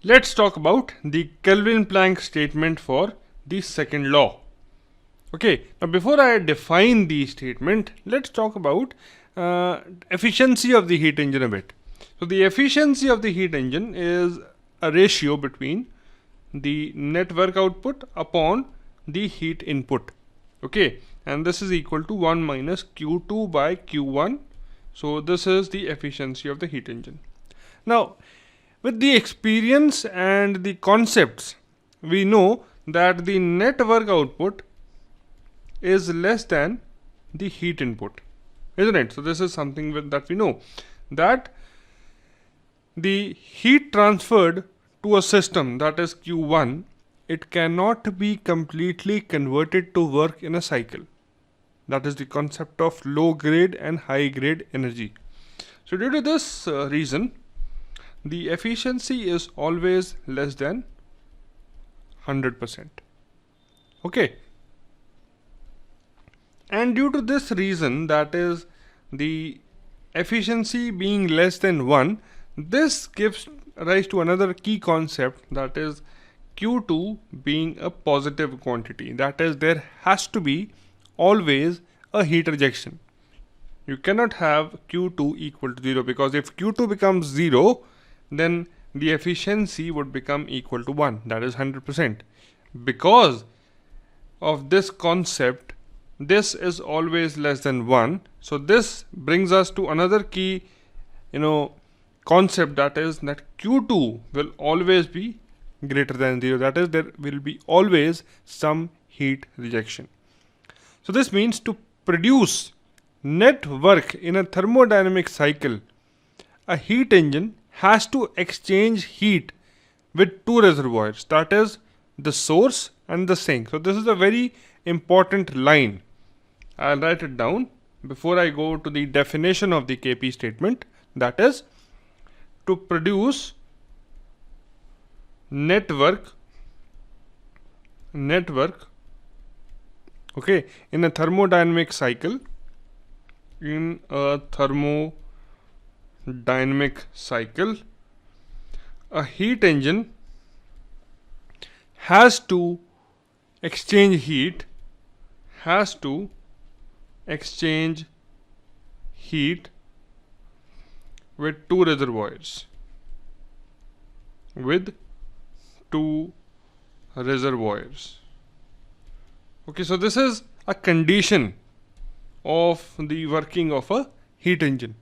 Let's talk about the Kelvin-Planck statement for the second law. Okay, now before I define the statement, let's talk about efficiency of the heat engine a bit. So the efficiency of the heat engine is a ratio between the net work output upon the heat input. Okay, and this is equal to 1 minus Q2 by Q1. So this is the efficiency of the heat engine. Now, with the experience and the concepts, we know that the net work output is less than the heat input, isn't it? So this is something that we know, that the heat transferred to a system, that is Q1, it cannot be completely converted to work in a cycle. That is the concept of low grade and high grade energy. So due to this reason, the efficiency is always less than 100%. Okay. And due to this reason, that is the efficiency being less than 1, this gives rise to another key concept, that is Q2 being a positive quantity. That is, there has to be always a heat rejection. You cannot have Q2 equal to 0, because if Q2 becomes 0, then the efficiency would become equal to 1, that is 100%. Because of this concept, this is always less than 1. So this brings us to another key concept, that is that Q2 will always be greater than 0. That is, there will be always some heat rejection. So this means to produce net work in a thermodynamic cycle, a heat engine has to exchange heat with two reservoirs, that is the source and the sink. So this is a very important line. I'll write it down before I go to the definition of the KP statement. That is, to produce network, okay, in a thermodynamic cycle, a heat engine has to exchange heat with two reservoirs. Okay, so this is a condition of the working of a heat engine.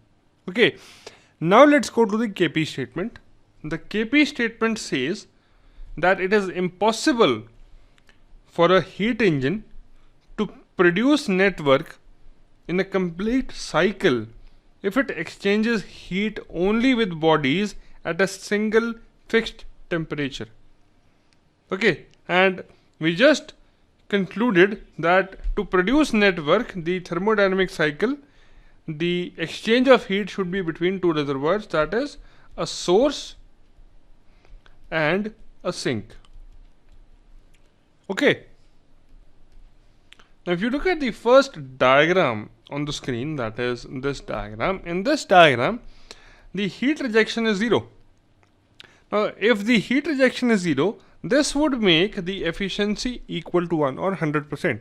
Okay, now let's go to the KP statement. The KP statement says that it is impossible for a heat engine to produce net work in a complete cycle if it exchanges heat only with bodies at a single fixed temperature. Okay, and we just concluded that to produce net work, the thermodynamic cycle, the exchange of heat should be between two reservoirs, that is a source and a sink. Okay. Now if you look at the first diagram on the screen, that is this diagram, in this diagram the heat rejection is 0. Now if the heat rejection is 0, this would make the efficiency equal to 1 or 100%.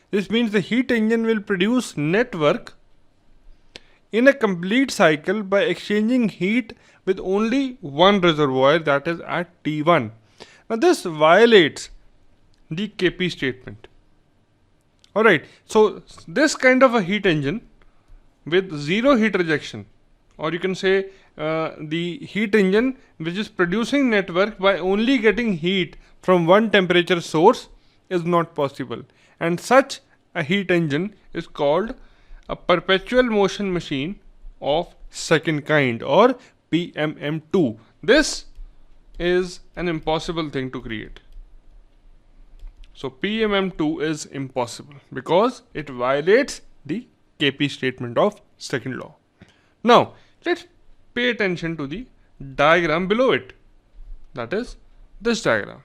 This means the heat engine will produce net work in a complete cycle by exchanging heat with only one reservoir, that is at T1. Now this violates the KP statement. Alright, so this kind of a heat engine with zero heat rejection, or you can say the heat engine which is producing net work by only getting heat from one temperature source, is not possible. And such a heat engine is called a perpetual motion machine of second kind, or PMM2. This is an impossible thing to create. So PMM2 is impossible because it violates the KP statement of second law. Now let's pay attention to the diagram below it, that is this diagram.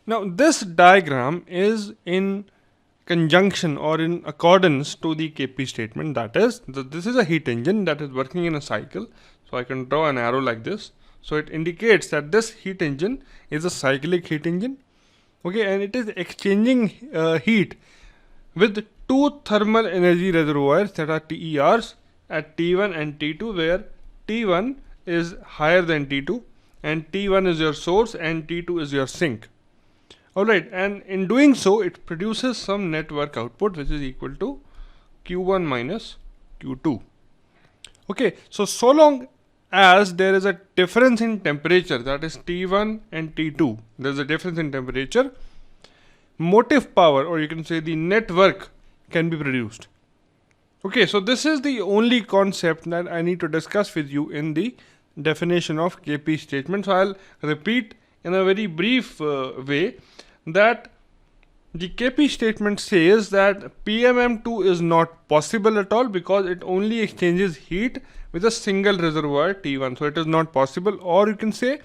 Now this diagram is in conjunction or in accordance to the KP statement, that is this is a heat engine that is working in a cycle. So I can draw an arrow like this. So it indicates that this heat engine is a cyclic heat engine. Okay, and it is exchanging heat with two thermal energy reservoirs that are TERs at T1 and T2, where T1 is higher than T2 and T1 is your source and T2 is your sink. Alright, and in doing so it produces some net work output which is equal to Q1 minus Q2. Okay, so long as there is a difference in temperature, that is T1 and T2, there is a difference in temperature, motive power, or you can say the net work, can be produced. Okay, so this is the only concept that I need to discuss with you in the definition of KP statement. So I'll repeat in a very brief way that the KP statement says that PMM2 is not possible at all because it only exchanges heat with a single reservoir T1. So it is not possible, or you can say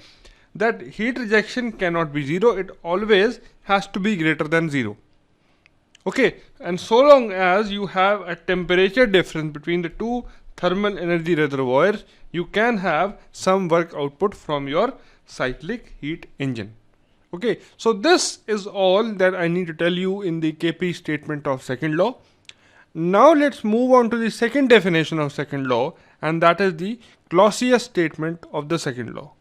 that heat rejection cannot be zero, it always has to be greater than zero. Okay, and so long as you have a temperature difference between the two thermal energy reservoirs, you can have some work output from your cyclic heat engine. Okay, so this is all that I need to tell you in the KP statement of second law. Now let's move on to the second definition of second law, and that is the Clausius statement of the second law.